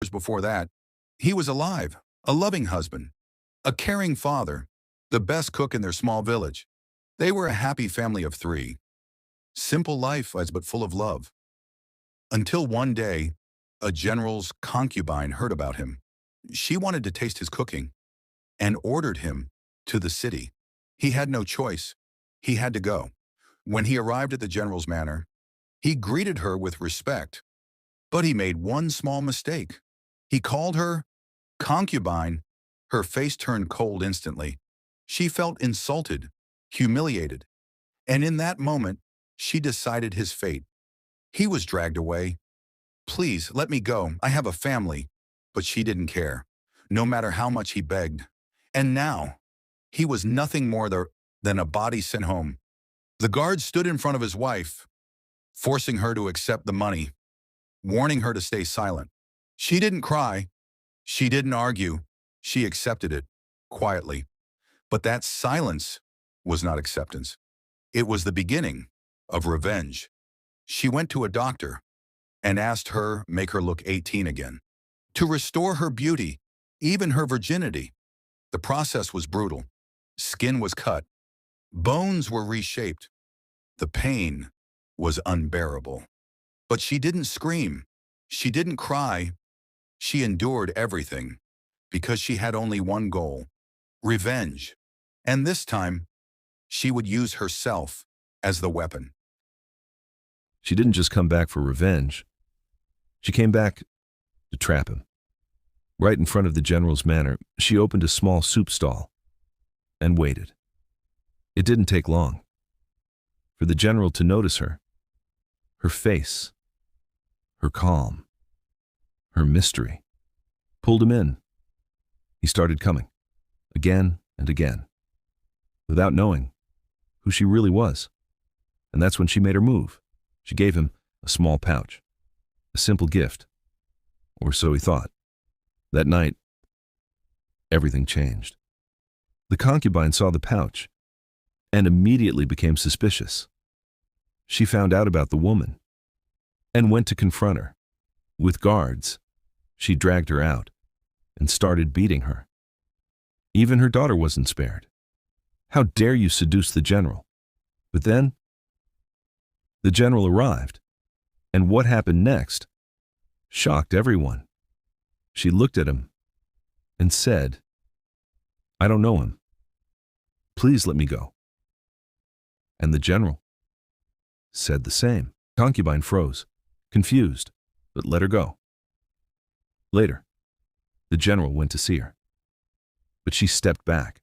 before that, he was alive, a loving husband, a caring father, the best cook in their small village. They were a happy family of three. Simple life was but full of love. Until one day, a general's concubine heard about him. She wanted to taste his cooking and ordered him to the city. He had no choice. He had to go. When he arrived at the general's manor, he greeted her with respect, but he made one small mistake. He called her concubine. Her face turned cold instantly. She felt insulted, humiliated, and in that moment, she decided his fate. He was dragged away. "Please, let me go. I have a family." But she didn't care, no matter how much he begged. And now, he was nothing more than a body sent home. The guard stood in front of his wife, forcing her to accept the money, warning her to stay silent. She didn't cry. She didn't argue. She accepted it, quietly. But that silence was not acceptance. It was the beginning of revenge. She went to a doctor and asked her make her look 18 again, to restore her beauty, even her virginity. The process was brutal. Skin was cut. Bones were reshaped. The pain was unbearable. But she didn't scream. She didn't cry. She endured everything because she had only one goal: revenge. And this time, she would use herself as the weapon. She didn't just come back for revenge. She came back to trap him. Right in front of the general's manor, she opened a small soup stall and waited. It didn't take long for the general to notice her, her face, her calm, her mystery. Pulled him in. He started coming, again and again, without knowing who she really was. And that's when she made her move. She gave him a small pouch, a simple gift, or so he thought. That night, everything changed. The concubine saw the pouch and immediately became suspicious. She found out about the woman and went to confront her. With guards, she dragged her out and started beating her. Even her daughter wasn't spared. How dare you seduce the general? But then, the general arrived, and what happened next shocked everyone. She looked at him and said, "I don't know him. Please let me go." And the general said the same. Concubine froze, confused, but let her go. Later, the general went to see her, but she stepped back.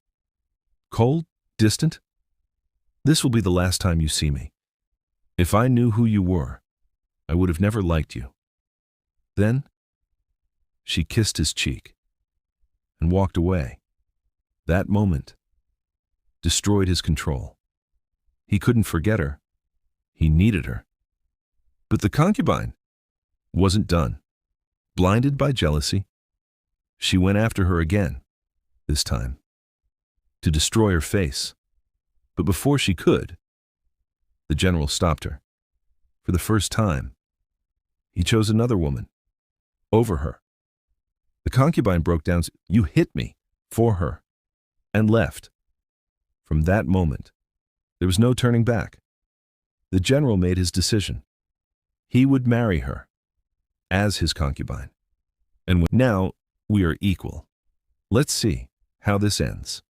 Cold, distant. "This will be the last time you see me. If I knew who you were, I would have never liked you." Then, she kissed his cheek and walked away. That moment destroyed his control. He couldn't forget her. He needed her. But the concubine wasn't done. Blinded by jealousy, she went after her again, this time, to destroy her face. But before she could, the general stopped her. For the first time, he chose another woman over her. The concubine broke down. "You hit me," for her, and left. From that moment, there was no turning back. The general made his decision. He would marry her as his concubine. And now we are equal. Let's see how this ends.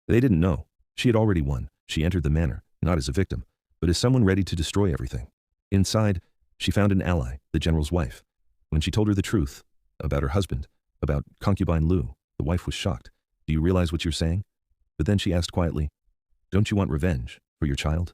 They didn't know. She had already won. She entered the manor, not as a victim, but as someone ready to destroy everything. Inside, she found an ally, the general's wife. When she told her the truth about her husband, about concubine Lou, the wife was shocked. "Do you realize what you're saying?" But then she asked quietly, "Don't you want revenge for your child?"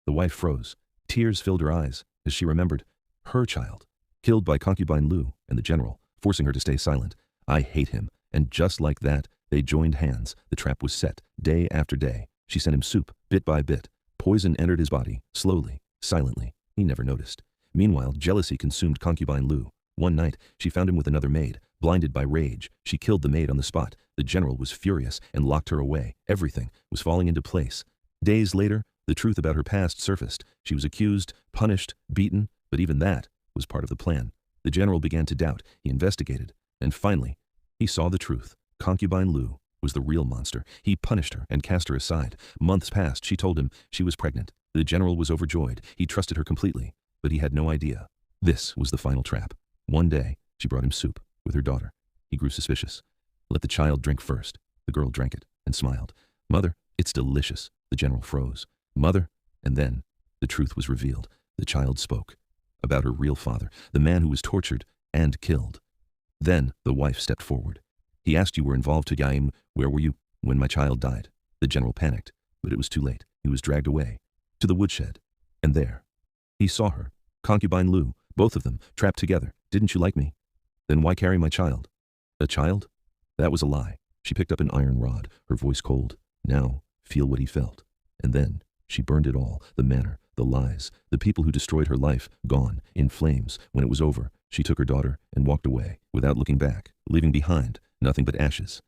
The wife froze. Tears filled her eyes as she remembered her child, killed by concubine Lou and the general, forcing her to stay silent. "I hate him." And just like that, they joined hands. The trap was set. Day after day, she sent him soup, bit by bit. Poison entered his body, slowly, silently. He never noticed. Meanwhile, jealousy consumed concubine Lou. One night, she found him with another maid. Blinded by rage, she killed the maid on the spot. The general was furious and locked her away. Everything was falling into place. Days later, the truth about her past surfaced. She was accused, punished, beaten, but even that was part of the plan. The general began to doubt. He investigated. And finally, he saw the truth. Concubine Lou was the real monster. He punished her and cast her aside. Months passed. She told him she was pregnant. The general was overjoyed. He trusted her completely, but he had no idea. This was the final trap. One day, she brought him soup with her daughter. He grew suspicious. Let the child drink first. The girl drank it and smiled. Mother, it's delicious. The general froze. Mother, and then the truth was revealed. The child spoke about her real father, the man who was tortured and killed. Then the wife stepped forward. He asked, you were involved to Yaim. Where were you when my child died? The general panicked, but it was too late. He was dragged away to the woodshed. And there, he saw her, concubine Lou, both of them trapped together. Didn't you like me? Then why carry my child? A child? That was a lie. She picked up an iron rod, her voice cold. Now, feel what he felt. And then, she burned it all, the manor, the lies, the people who destroyed her life, gone, in flames. When it was over, she took her daughter and walked away, without looking back, leaving behind nothing but ashes.